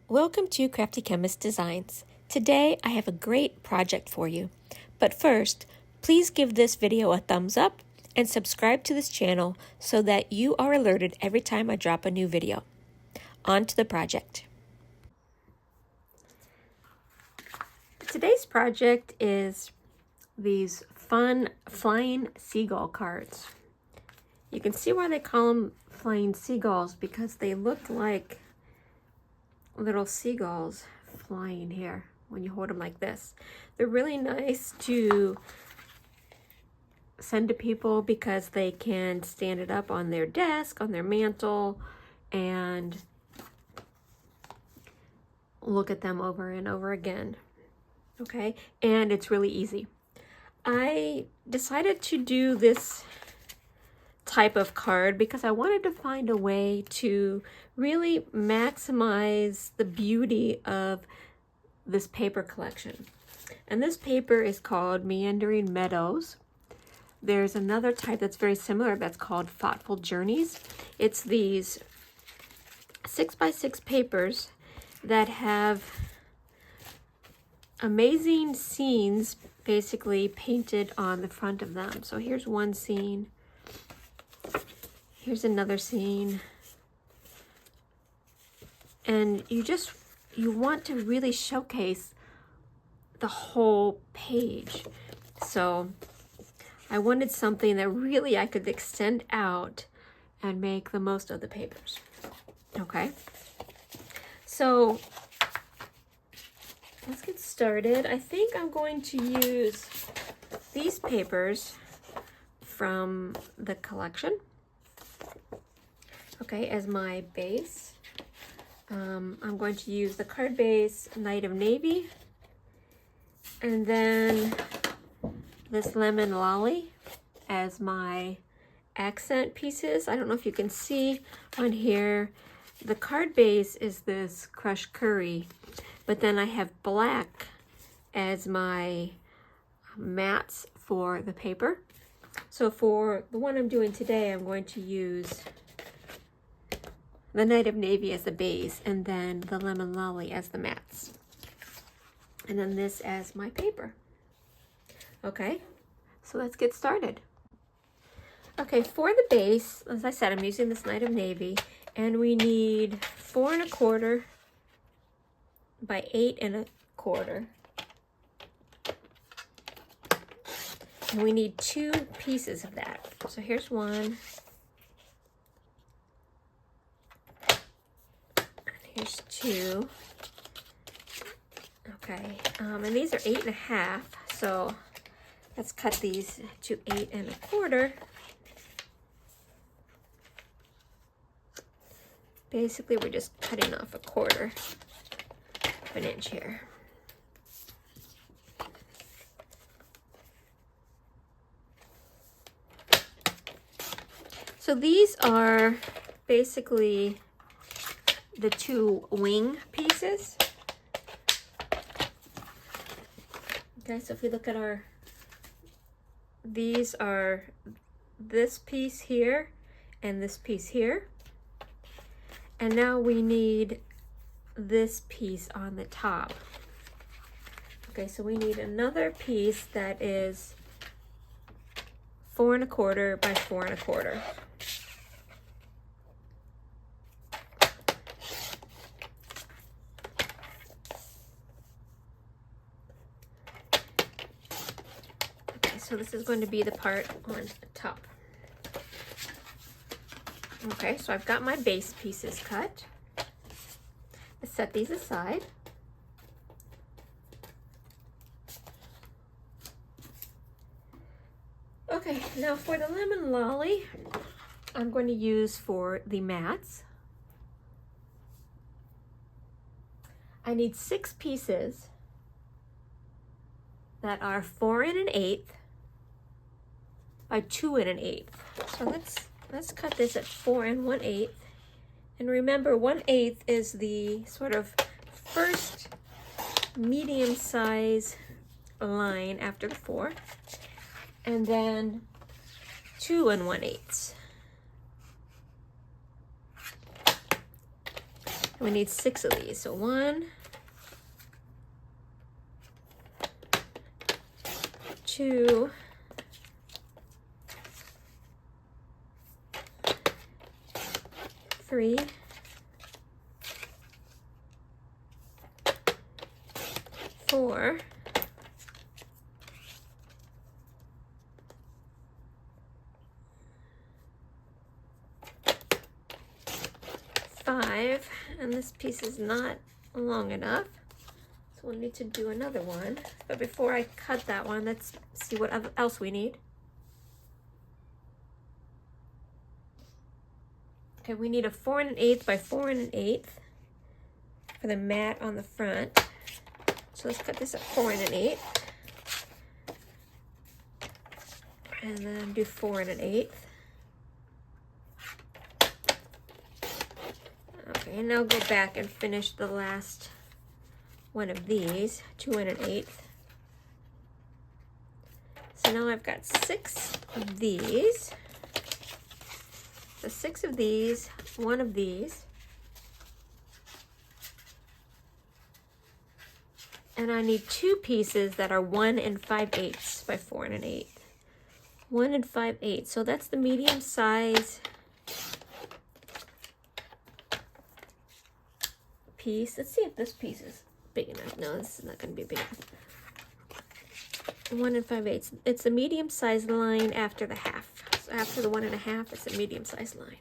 Welcome to Crafty Chemist Designs. Today I have a great project for you. But first, please give this video a thumbs up and subscribe to this channel so that you are alerted every time I drop a new video. On to the project. Today's project is these fun Flying Seagull cards. You can see why they call them Flying Seagulls, because they look like little seagulls flying here when you hold them like this. They're really nice to send to people because they can stand it up on their desk, on their mantle, and look at them over and over again. Okay, and it's really easy. I decided to do this type of card because I wanted to find a way to really maximize the beauty of this paper collection. And this paper is called Meandering Meadows. There's another type that's very similar that's called Funfold Journeys. It's these 6x6 papers that have amazing scenes basically painted on the front of them. So here's one scene. Here's another scene. And you want to really showcase the whole page. So I wanted something that really I could extend out and make the most of the papers. Okay. So let's get started. I think I'm going to use these papers from the collection, okay, as my base. I'm going to use the card base Night of Navy, and then this Lemon Lolly as my accent pieces. I don't know if you can see on here, the card base is this crushed curry, but then I have black as my mats for the paper. So for the one I'm doing today, I'm going to use the Night of Navy as the base, and then the Lemon Lolly as the mats. And then this as my paper. Okay, so let's get started. Okay, for the base, as I said, I'm using this Night of Navy, and we need 4 1/4 by 8 1/4. And we need 2 pieces of that. So here's one. Here's 2. Okay, and these are 8 1/2. So let's cut these to 8 1/4. Basically, we're just cutting off 1/4 of an inch here. So these are basically the 2 wing pieces. Okay, so if we look at these are this piece here and this piece here. And now we need this piece on the top. Okay, so we need another piece that is 4 1/4 by 4 1/4. So this is going to be the part on the top. Okay, so I've got my base pieces cut. Let's set these aside. Okay, now for the Lemon Lolly, I'm going to use for the mats. I need 6 pieces that are 4 1/8 by 2 1/8. So let's cut this at 4 1/8. And remember, 1/8 is the sort of first medium size line after the 4. And then 2 1/8. We need 6 of these. So 1, 2, 3, 4, 5, and this piece is not long enough, so we'll need to do another one. But before I cut that one, let's see what else we need. Okay, we need a 4 1/8 by 4 1/8 for the mat on the front. So let's cut this at 4 1/8, and then do 4 1/8. Okay, and now go back and finish the last one of these, 2 1/8. So now I've got 6 of these. So 6 of these, 1 of these. And I need 2 pieces that are 1 5/8 by 4 1/8. 1 5/8. So that's the medium size piece. Let's see if this piece is big enough. No, this is not going to be big enough. 1 5/8. It's a medium size line after the half. So after the 1 1/2, it's a medium size line.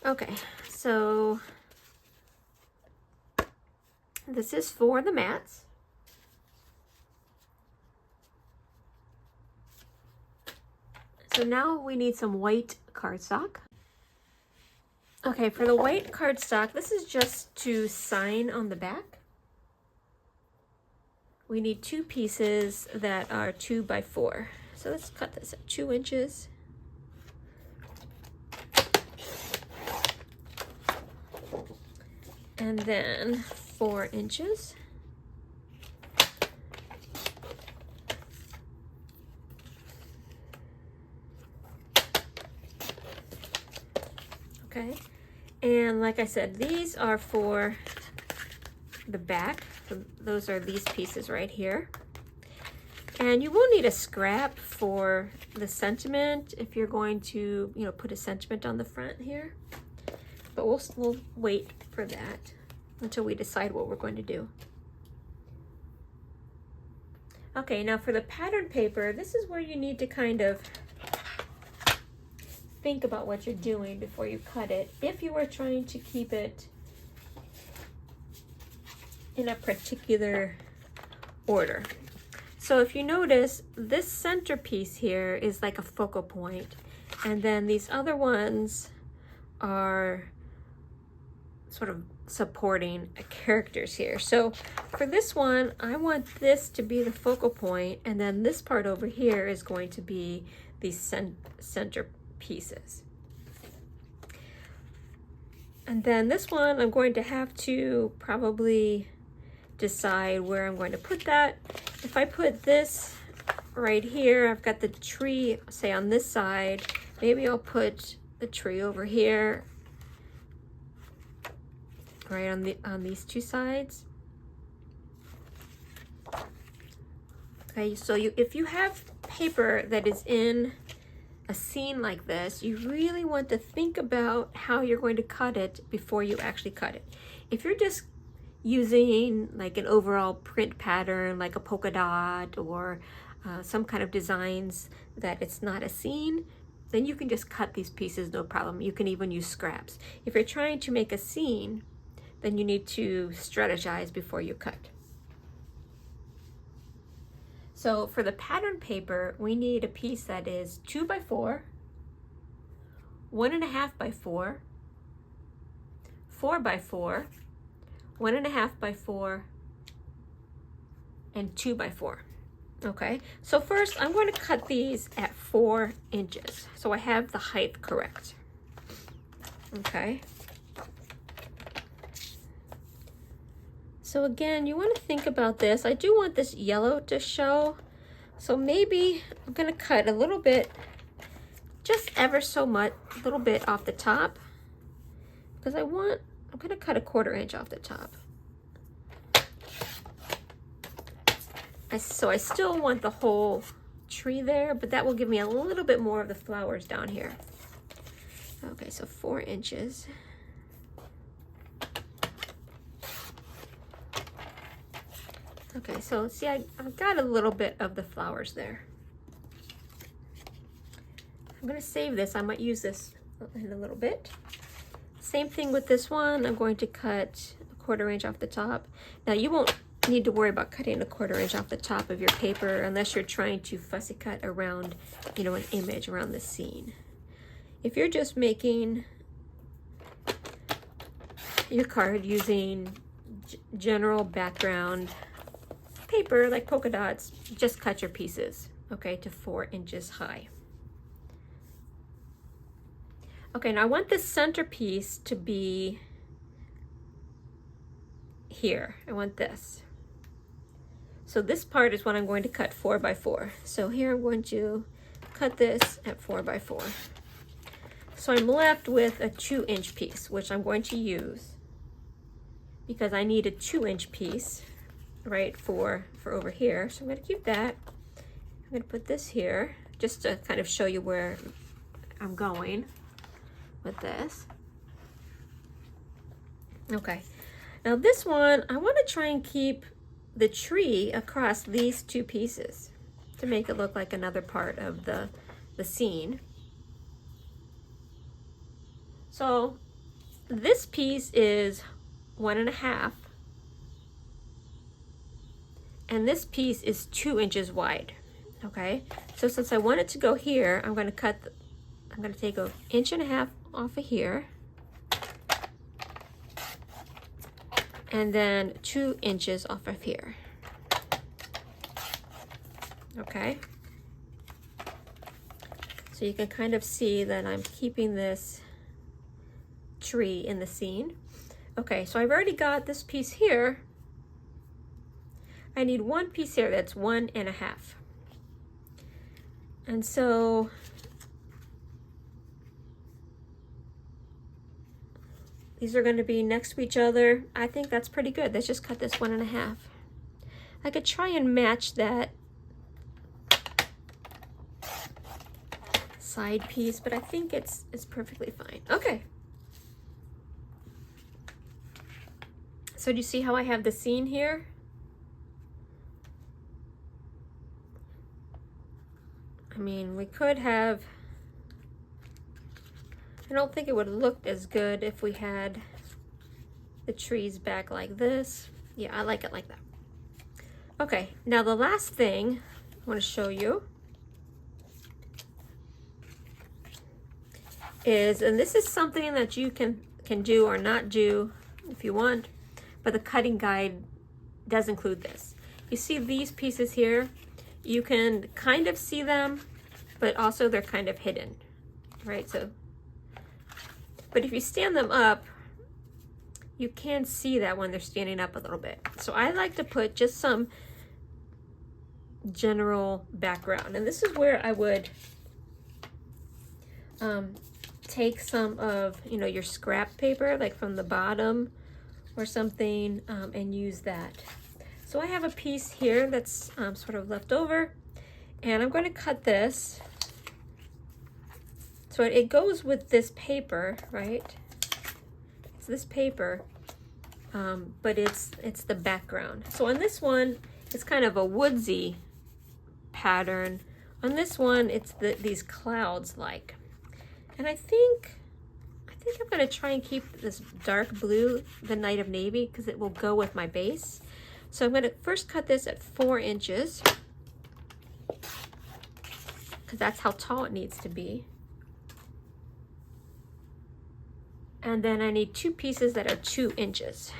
Okay, so this is for the mats. So now we need some white cardstock. Okay, for the white cardstock, this is just to sign on the back. We need 2 pieces that are 2 by 4. So let's cut this at 2 inches. And then 4 inches. Okay, and like I said, these are for the back. So those are these pieces right here. And you will need a scrap for the sentiment if you're going to, put a sentiment on the front here. But we'll wait for that until we decide what we're going to do. Okay, now for the pattern paper, this is where you need to kind of think about what you're doing before you cut it, if you are trying to keep it in a particular order. So if you notice, this center piece here is like a focal point, and then these other ones are sort of supporting characters here. So for this one, I want this to be the focal point, and then this part over here is going to be the center pieces. And then this one, I'm going to have to probably decide where I'm going to put that. If I put this right here, I've got the tree, say on this side, maybe I'll put the tree over here, right on these 2 sides. Okay, so if you have paper that is in a scene like this, you really want to think about how you're going to cut it before you actually cut it. If you're just using like an overall print pattern, like a polka dot or some kind of designs that it's not a scene, then you can just cut these pieces, no problem. You can even use scraps. If you're trying to make a scene, then you need to strategize before you cut. So for the pattern paper, we need a piece that is 2 by 4, 1 1/2 by 4, 4 by 4, 1 1/2 by 4, and 2 by 4. Okay, so first I'm going to cut these at 4 inches. So I have the height correct. Okay. So again, you want to think about this. I do want this yellow to show. So maybe I'm going to cut a little bit, just ever so much, a little bit off the top. because I'm gonna cut 1/4 inch off the top. So I still want the whole tree there, but that will give me a little bit more of the flowers down here. Okay, so 4 inches. Okay, so see, I've got a little bit of the flowers there. I'm gonna save this. I might use this in a little bit. Same thing with this one. I'm going to cut 1/4 inch off the top. Now you won't need to worry about cutting 1/4 inch off the top of your paper unless you're trying to fussy cut around, you know, an image around the scene. If you're just making your card using general background paper like polka dots, just cut your pieces, okay, to 4 inches high. Okay, now I want this centerpiece to be here. I want this. So this part is what I'm going to cut 4 by 4. So here I'm going to cut this at 4 by 4. So I'm left with a 2 inch piece, which I'm going to use because I need a 2 inch piece, right, for over here. So I'm going to keep that. I'm going to put this here just to kind of show you where I'm going with this. Okay, now this one, I want to try and keep the tree across these 2 pieces to make it look like another part of the scene. So this piece is 1.5, and this piece is 2 inches wide. Okay, so since I want it to go here, I'm going to take 1.5 inches off of here, and then 2 inches off of here. Okay, so you can kind of see that I'm keeping this tree in the scene. Okay, so I've already got this piece here. I need one piece here that's 1.5. And so these are going to be next to each other. I think that's pretty good. Let's just cut this 1.5. I could try and match that side piece, but I think it's perfectly fine. Okay. So do you see how I have the scene here? I mean, we could have, I don't think it would look as good if we had the trees back like this. Yeah, I like it like that. Okay, now the last thing I want to show you is, and this is something that you can do or not do if you want, but the cutting guide does include this. You see these pieces here? You can kind of see them, but also they're kind of hidden, right? So, but if you stand them up, you can see that when they're standing up a little bit. So I like to put just some general background. And this is where I would take some of, you know, your scrap paper, like from the bottom or something, and use that. So I have a piece here that's sort of left over, and I'm going to cut this. So it goes with this paper, right? It's this paper, but it's the background. So on this one, it's kind of a woodsy pattern. On this one, it's these clouds like. And I think I'm going to try and keep this dark blue, the Night of Navy, because it will go with my base. So I'm going to first cut this at 4 inches, because that's how tall it needs to be. And then I need 2 pieces that are 2 inches.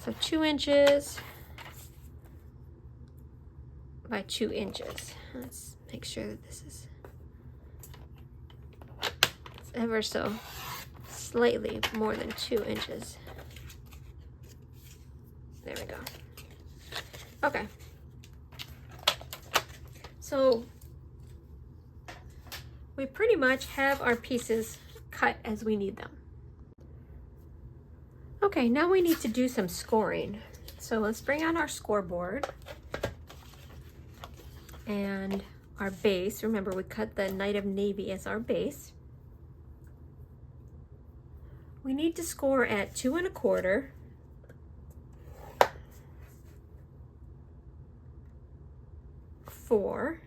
So 2 inches by 2 inches. Let's make sure that this is ever so slightly more than 2 inches. There we go. Okay. So we pretty much have our pieces cut as we need them. Okay, now we need to do some scoring. So let's bring out our scoreboard and our base. Remember, we cut the Knight of Navy as our base. We need to score at 2 1/4, 4,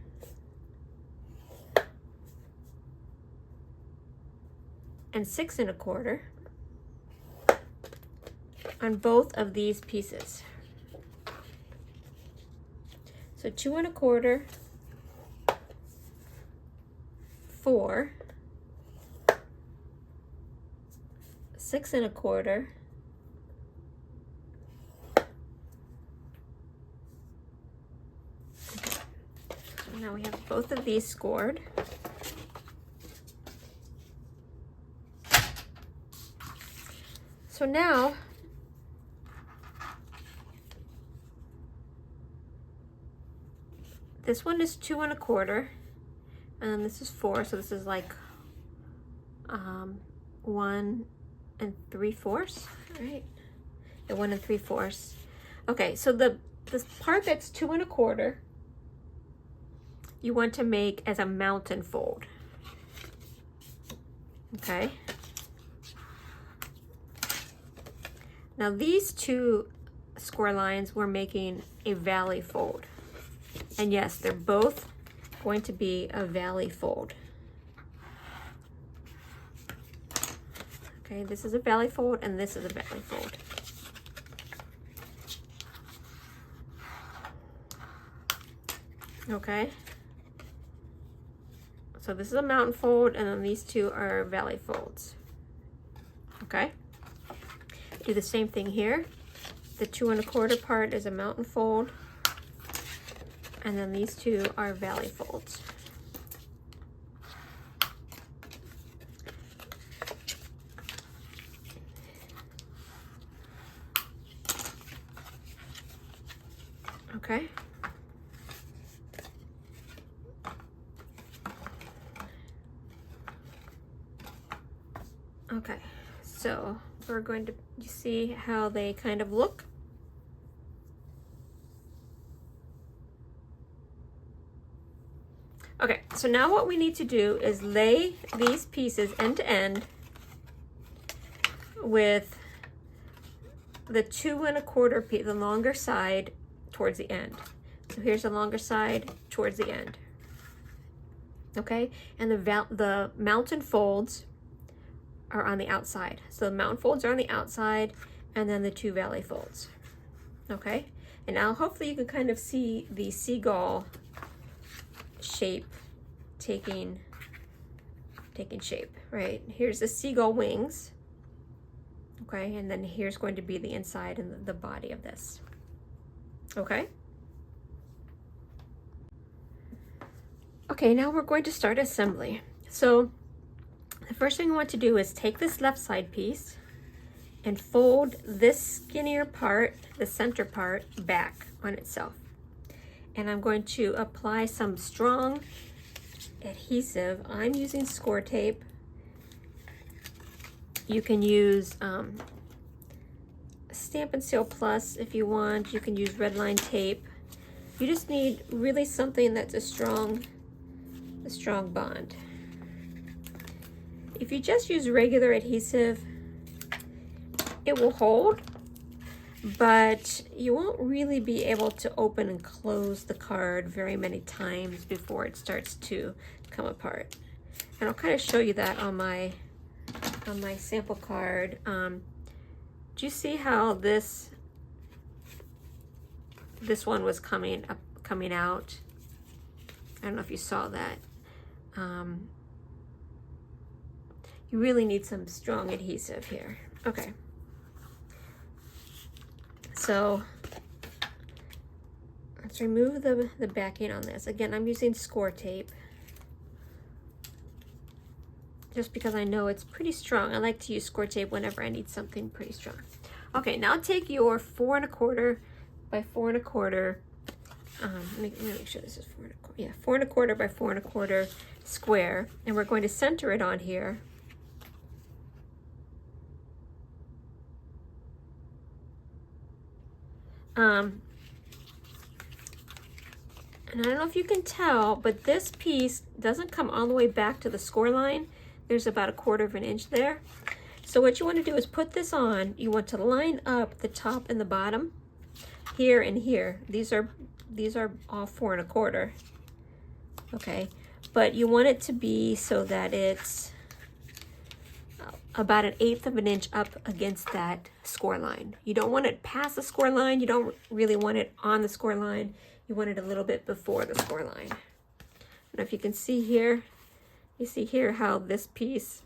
and 6 1/4 on both of these pieces. So 2 1/4, 4, 6 1/4, so now we have both of these scored. So now this one is 2 1/4, and this is 4, so this is like 1 3/4, right? Yeah, 1 3/4. Okay, so this part that's 2 1/4, you want to make as a mountain fold. Okay. Now these two score lines, we're making a valley fold. And yes, they're both going to be a valley fold. Okay, this is a valley fold and this is a valley fold. Okay. So this is a mountain fold and then these two are valley folds. Okay. Do the same thing here. The 2 1/4 part is a mountain fold, and then these two are valley folds. Okay. Okay, so we're going to see how they kind of look. Okay, so now what we need to do is lay these pieces end to end with the 2 1/4 piece, the longer side towards the end. So here's the longer side towards the end. Okay, and the mountain folds are on the outside. So the mountain folds are on the outside, and then the two valley folds. Okay, and now hopefully you can kind of see the seagull shape taking shape, right? Here's the seagull wings. Okay, and then here's going to be the inside and the body of this. Okay. Okay, now we're going to start assembly. So the first thing I want to do is take this left side piece and fold this skinnier part, the center part, back on itself. And I'm going to apply some strong adhesive. I'm using score tape. You can use Stamp and Seal Plus if you want. You can use red line tape. You just need really something that's a strong bond. If you just use regular adhesive, it will hold, but you won't really be able to open and close the card very many times before it starts to come apart. And I'll kind of show you that on my sample card. Do you see how this one was coming out? I don't know if you saw that. You really need some strong adhesive here. Okay. So let's remove the backing on this. Again, I'm using score tape just because I know it's pretty strong. I like to use score tape whenever I need something pretty strong. Okay, now take your 4 1/4 by 4 1/4. Let me make sure this is 4 1/4. Yeah, 4 1/4 by 4 1/4 square, and we're going to center it on here. And I don't know if you can tell, but this piece doesn't come all the way back to the score line. There's about 1/4 of an inch there. So what you want to do is put this on. You want to line up the top and the bottom, here and here. These are all 4 1/4. Okay, but you want it to be so that it's about 1/8 of an inch up against that score line. You don't want it past the score line. You don't really want it on the score line. You want it a little bit before the score line. And if you can see here, you see here how this piece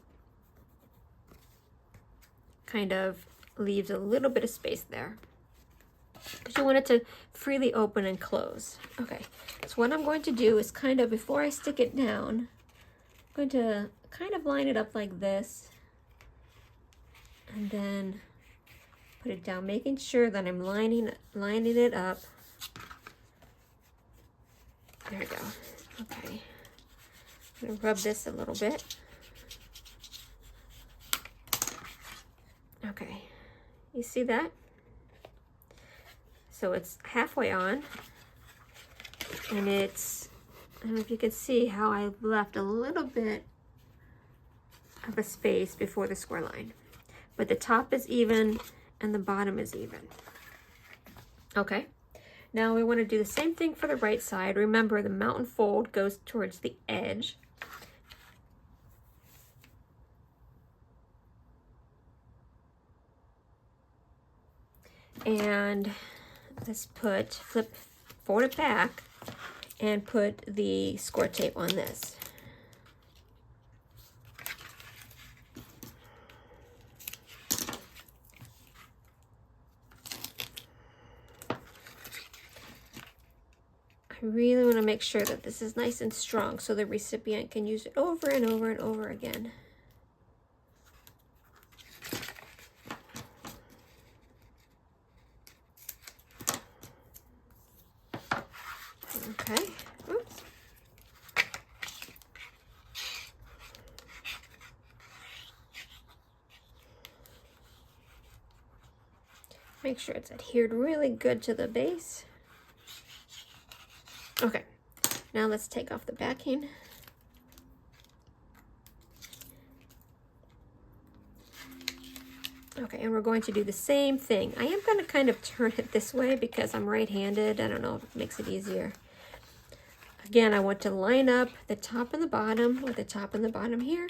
kind of leaves a little bit of space there, because you want it to freely open and close. Okay, so what I'm going to do is kind of, before I stick it down, I'm going to kind of line it up like this, and then put it down, making sure that I'm lining it up. There we go. Okay, I'm gonna rub this a little bit. Okay, you see that? So it's halfway on, and it's, I don't know if you can see how I left a little bit of a space before the score line, but the top is even and the bottom is even. Okay, now we want to do the same thing for the right side. Remember, the mountain fold goes towards the edge. And let's fold it back and put the score tape on this. I really want to make sure that this is nice and strong so the recipient can use it over and over and over again. Okay, oops. Make sure it's adhered really good to the base. Okay, now let's take off the backing. Okay, and we're going to do the same thing. I am going to kind of turn it this way because I'm right-handed. I don't know if it makes it easier. Again, I want to line up the top and the bottom with the top and the bottom here.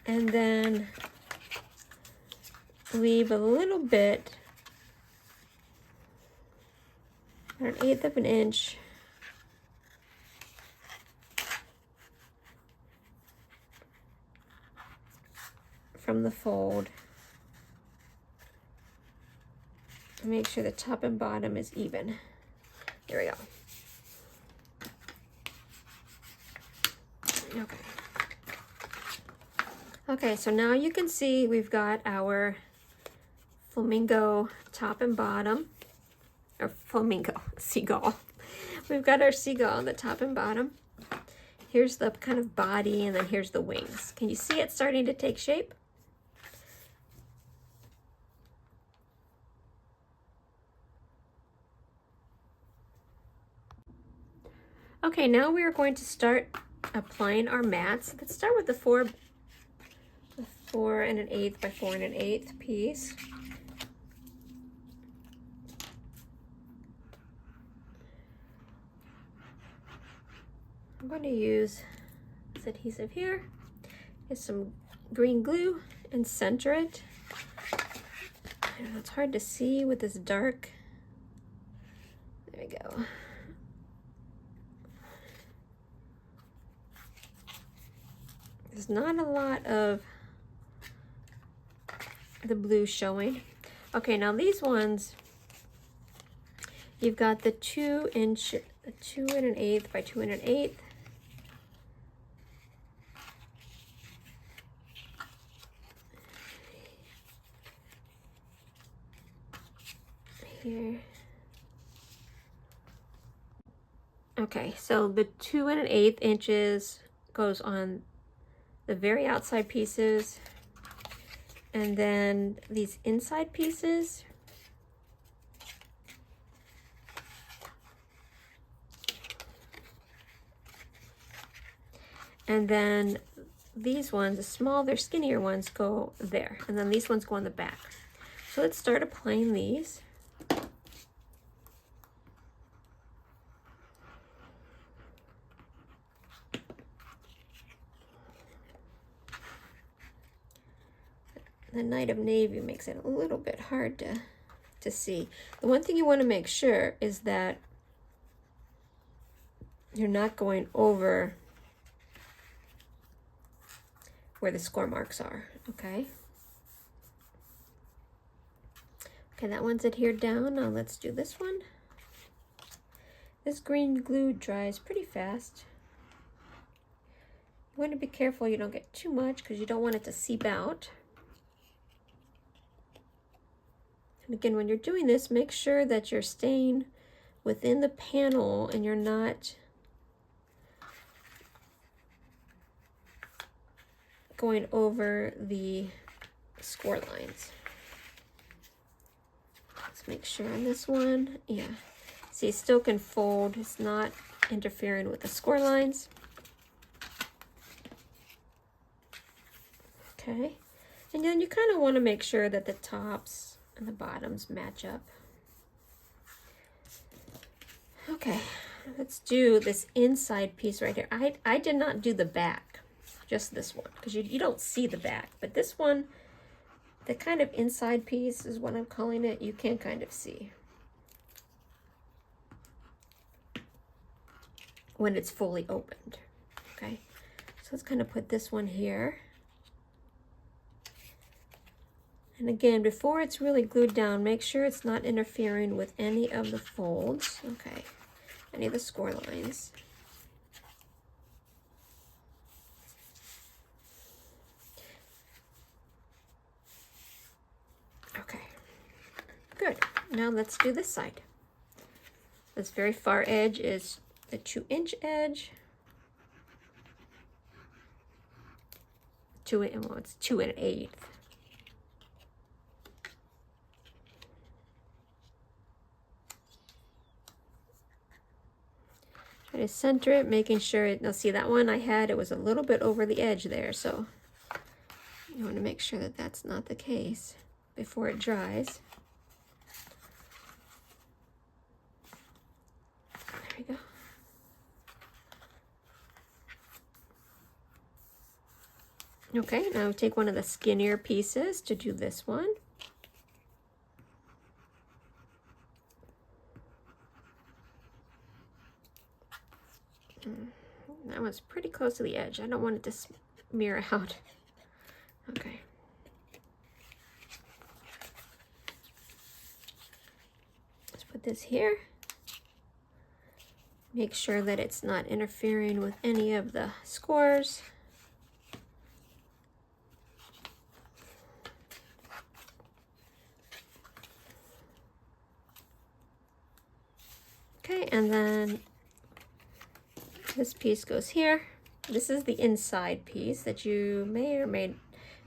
And then leave a little bit, about 1/8 of an inch from the fold. And make sure the top and bottom is even. There we go. Okay. Okay, so now you can see we've got our flamingo top and bottom, or flamingo, seagull. We've got our seagull on the top and bottom. Here's the kind of body, and then here's the wings. Can you see it starting to take shape? Okay, now we are going to start applying our mats. Let's start with the 4 1/8 by 4 1/8 piece. I'm going to use this adhesive here, get some green glue, and center it. I don't know, it's hard to see with this dark. There we go. There's not a lot of the blue showing. Okay, now these ones, you've got the 2 1/8 by 2 1/8. Here. Okay, so the 2 1/8 inches goes on the very outside pieces, and then these inside pieces And then these ones, the smaller, skinnier ones, go there. And then these ones go on the back. So let's start applying these. The Night of Navy makes it a little bit hard to see. The one thing you want to make sure is that you're not going over where the score marks are, okay? Okay, that one's adhered down. Now let's do this one. This green glue dries pretty fast. You want to be careful you don't get too much because you don't want it to seep out. And again, when you're doing this, make sure that you're staying within the panel and you're not going over the score lines. Let's make sure on this one, yeah. See, it still can fold. It's not interfering with the score lines. Okay, and then you kind of want to make sure that the tops and the bottoms match up. Okay, let's do this inside piece right here. I did not do the back, just this one, because you don't see the back, but this one, the kind of inside piece is what I'm calling it, you can kind of see when it's fully opened. Okay, so let's kind of put this one here. And again, before it's really glued down, make sure it's not interfering with any of the folds, okay, any of the score lines. Okay, good. Now let's do this side. This very far edge is the 2-inch edge. Well, it's 2 1/8. Try to center it, making sure it, now see that one I had, it was a little bit over the edge there, so you want to make sure that that's not the case before it dries. There we go. Okay, now take one of the skinnier pieces to do this one. That one's pretty close to the edge. I don't want it to smear out. Okay. Let's put this here. Make sure that it's not interfering with any of the scores. Okay, and then this piece goes here. This is the inside piece that you may or may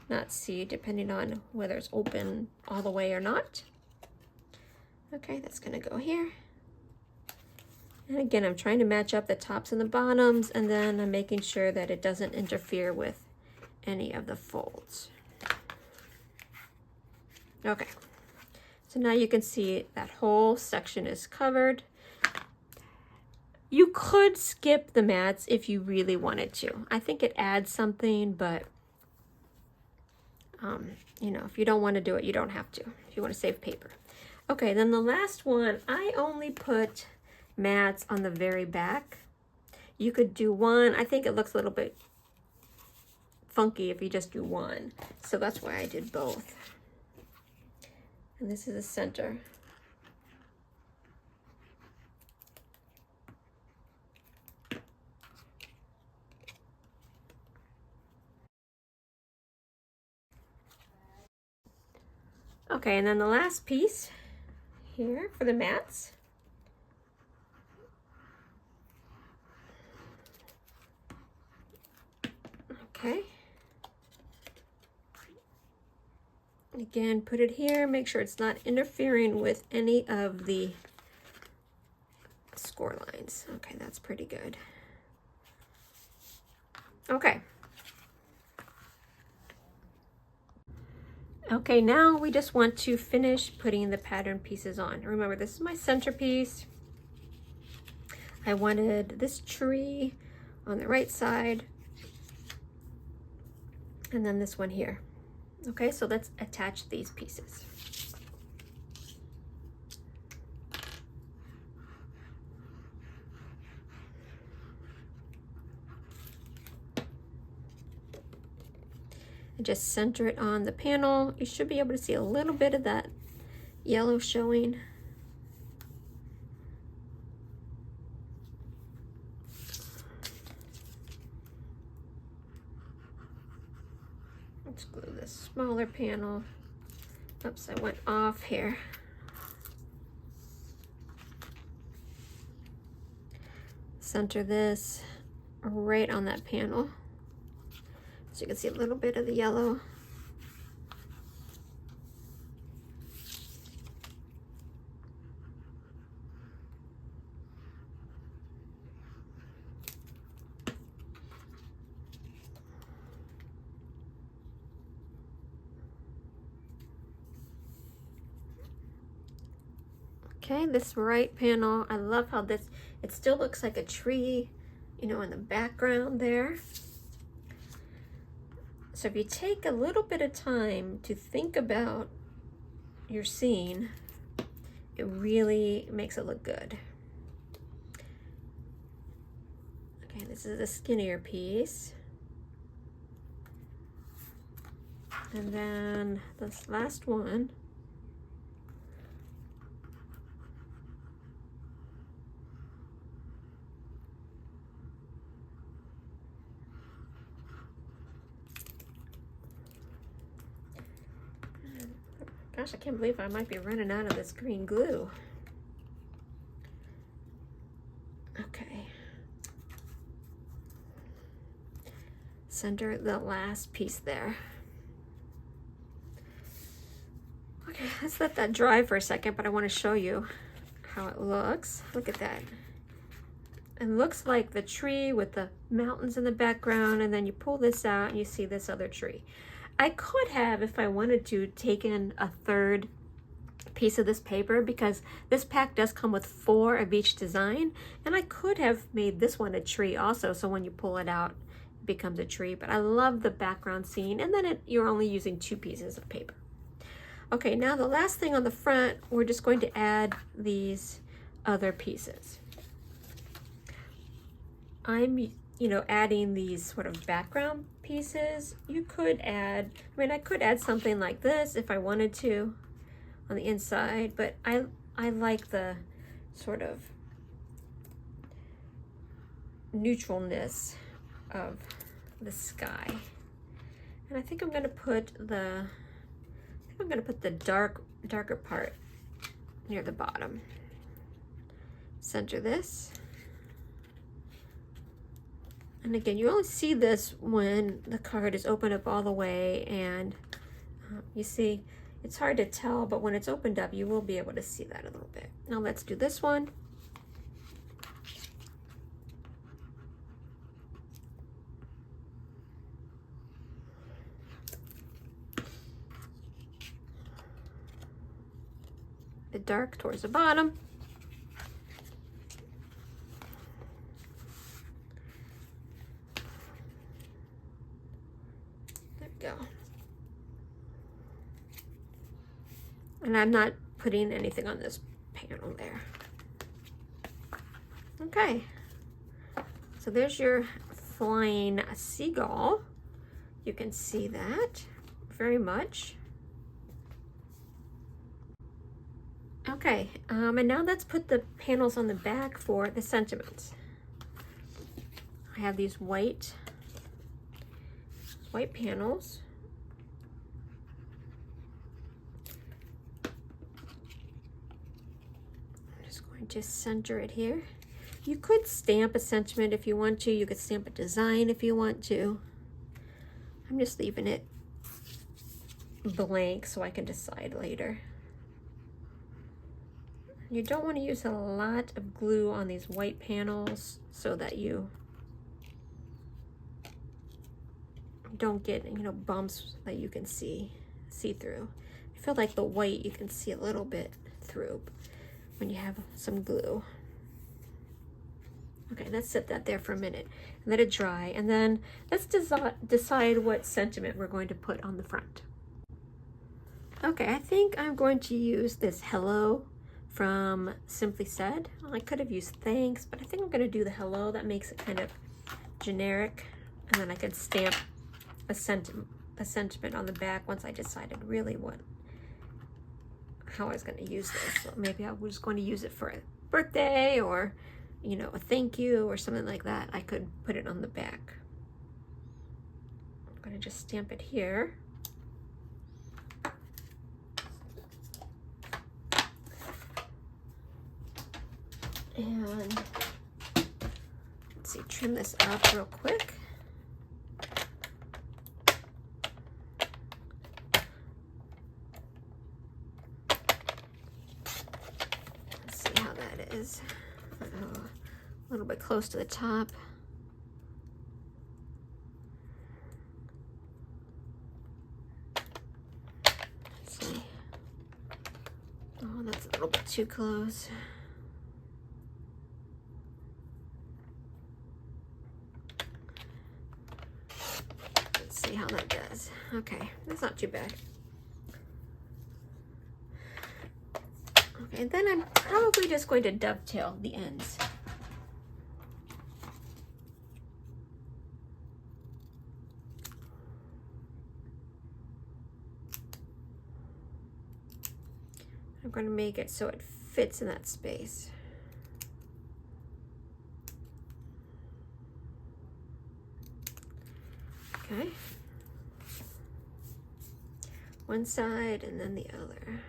not see depending on whether it's open all the way or not. Okay, that's gonna go here. And again, I'm trying to match up the tops and the bottoms, and then I'm making sure that it doesn't interfere with any of the folds. Okay, so now you can see that whole section is covered. You could skip the mats if you really wanted to. I think it adds something, but you know, if you don't want to do it, you don't have to. If you want to save paper. Okay, then the last one, I only put mats on the very back. You could do one. I think it looks a little bit funky if you just do one. So that's why I did both. And this is the center. Okay, and then the last piece here for the mats. Okay. Again, put it here, make sure it's not interfering with any of the score lines. Okay, that's pretty good. Okay. Okay, now we just want to finish putting the pattern pieces on. Remember, this is my centerpiece. I wanted this tree on the right side, and then this one here. Okay, so let's attach these pieces. And just center it on the panel. You should be able to see a little bit of that yellow showing. Let's glue this smaller panel. Oops, I went off here. Center this right on that panel. So you can see a little bit of the yellow. Okay, this right panel, I love how this, it still looks like a tree, you know, in the background there. So if you take a little bit of time to think about your scene, it really makes it look good. Okay, this is a skinnier piece. And then this last one. Gosh, I can't believe I might be running out of this green glue. Okay. Center the last piece there. Okay, let's let that dry for a second, but I want to show you how it looks. Look at that. It looks like the tree with the mountains in the background, and then you pull this out and you see this other tree. I could have, if I wanted to, taken a third piece of this paper, because this pack does come with 4 of each design, and I could have made this one a tree also, so when you pull it out, it becomes a tree. But I love the background scene, and then you're only using 2 pieces of paper. Okay, now the last thing on the front, we're just going to add these other pieces. I'm, you know, adding these sort of background pieces. You could add, I mean, I could add something like this if I wanted to on the inside, but I like the sort of neutralness of the sky. And I think I'm going to put the darker part near the bottom. Center this. And again, you only see this when the card is opened up all the way, and you see, it's hard to tell, but when it's opened up, you will be able to see that a little bit. Now let's do this one. The dark towards the bottom. Go. And I'm not putting anything on this panel there. Okay, so there's your flying seagull. You can see that very much. Okay, and now let's put the panels on the back for the sentiments. I have these white panels. I'm just going to center it here. You could stamp a sentiment if you want to. You could stamp a design if you want to. I'm just leaving it blank so I can decide later. You don't want to use a lot of glue on these white panels so that you don't get, you know, bumps that you can see through. I feel like the white you can see a little bit through when you have some glue. Okay, let's set that there for a minute and let it dry, and then let's decide what sentiment we're going to put on the front. Okay, I think I'm going to use this hello from Simply Said. Well, I could have used thanks, but I think I'm going to do the hello. That makes it kind of generic, and then I could stamp a sentiment on the back once I decided really how I was going to use this. So maybe I was going to use it for a birthday, or you know, a thank you or something like that. I could put it on the back. I'm going to just stamp it here. And let's see, trim this out real quick. Let's see how that is. A little bit close to the top. Let's see. Oh, that's a little bit too close. Let's see how that does. Okay, that's not too bad. Okay, and then I'm probably just going to dovetail the ends. I'm going to make it so it fits in that space. Okay. One side and then the other.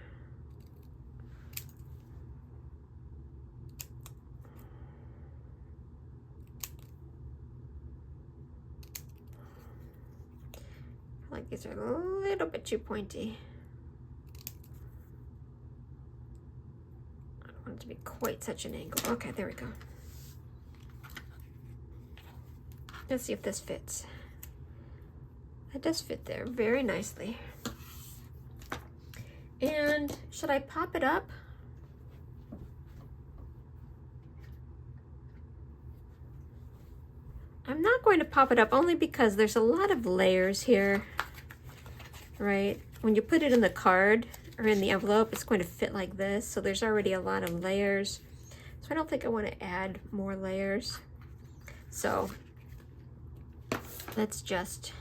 I like these are a little bit too pointy. I don't want it to be quite such an angle. Okay, there we go. Let's see if this fits. It does fit there very nicely. And should I pop it up? I'm not going to pop it up only because there's a lot of layers here, right? When you put it in the card or in the envelope, it's going to fit like this. So there's already a lot of layers. So I don't think I want to add more layers. So let's just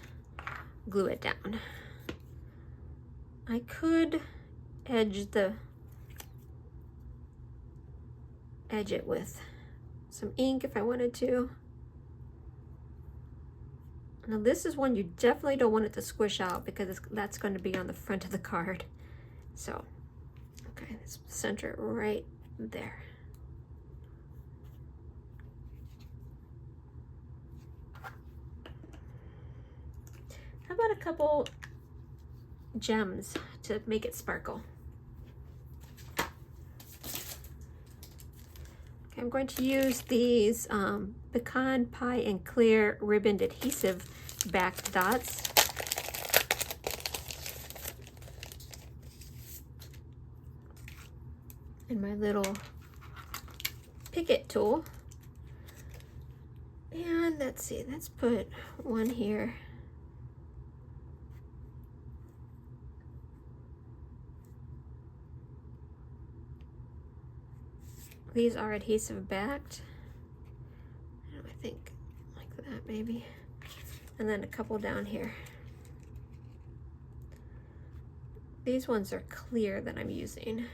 glue it down. I could edge it with some ink if I wanted to. Now this is one you definitely don't want it to squish out because that's going to be on the front of the card. So, okay, let's center it right there. How about a couple gems to make it sparkle? Okay, I'm going to use these Pecan Pie and Clear ribboned adhesive backed dots. And my little Picket tool. And let's see, let's put one here. These are adhesive backed. I think like that maybe. And then a couple down here. These ones are clear that I'm using.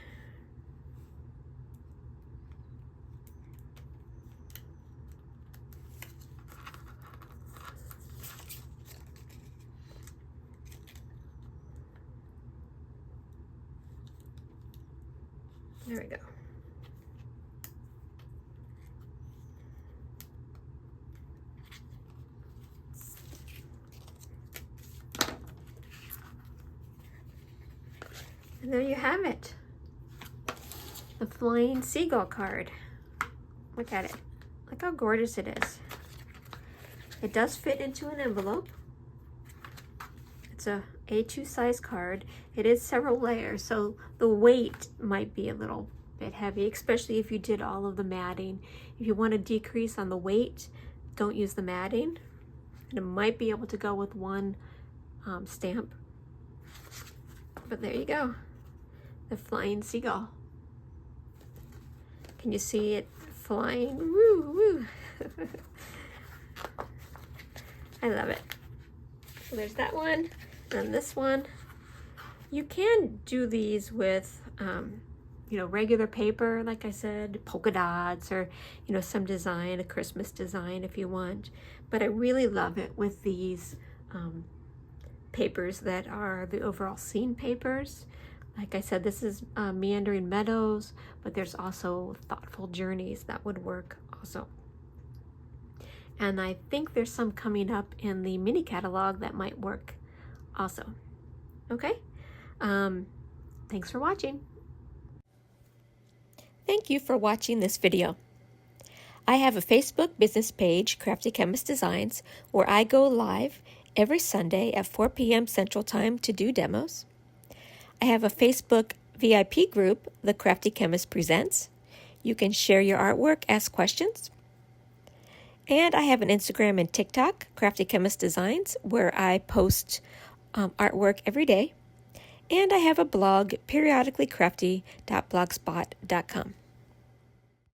There we go. And there you have it. The Flying Seagull card. Look at it. Look how gorgeous it is. It does fit into an envelope. it's a A2 size card. It is several layers, so the weight might be a little bit heavy, especially if you did all of the matting. If you want to decrease on the weight, don't use the matting. And it might be able to go with one stamp. But there you go, the Flying Seagull. Can you see it flying? Woo, woo. I love it. So there's that one, and this one. You can do these with, you know, regular paper, like I said, polka dots, or, you know, some design, a Christmas design if you want. But I really love it with these papers that are the overall scene papers. Like I said, this is Meandering Meadows, but there's also Thoughtful Journeys that would work also. And I think there's some coming up in the mini catalog that might work also. Okay, thanks for watching. Thank you for watching this video. I have a Facebook business page, Crafty Chemist Designs, where I go live every Sunday at 4 p.m. Central Time to do demos. I have a Facebook VIP group, The Crafty Chemist Presents. You can share your artwork, ask questions. And I have an Instagram and TikTok, Crafty Chemist Designs, where I post artwork every day. And I have a blog, periodicallycrafty.blogspot.com.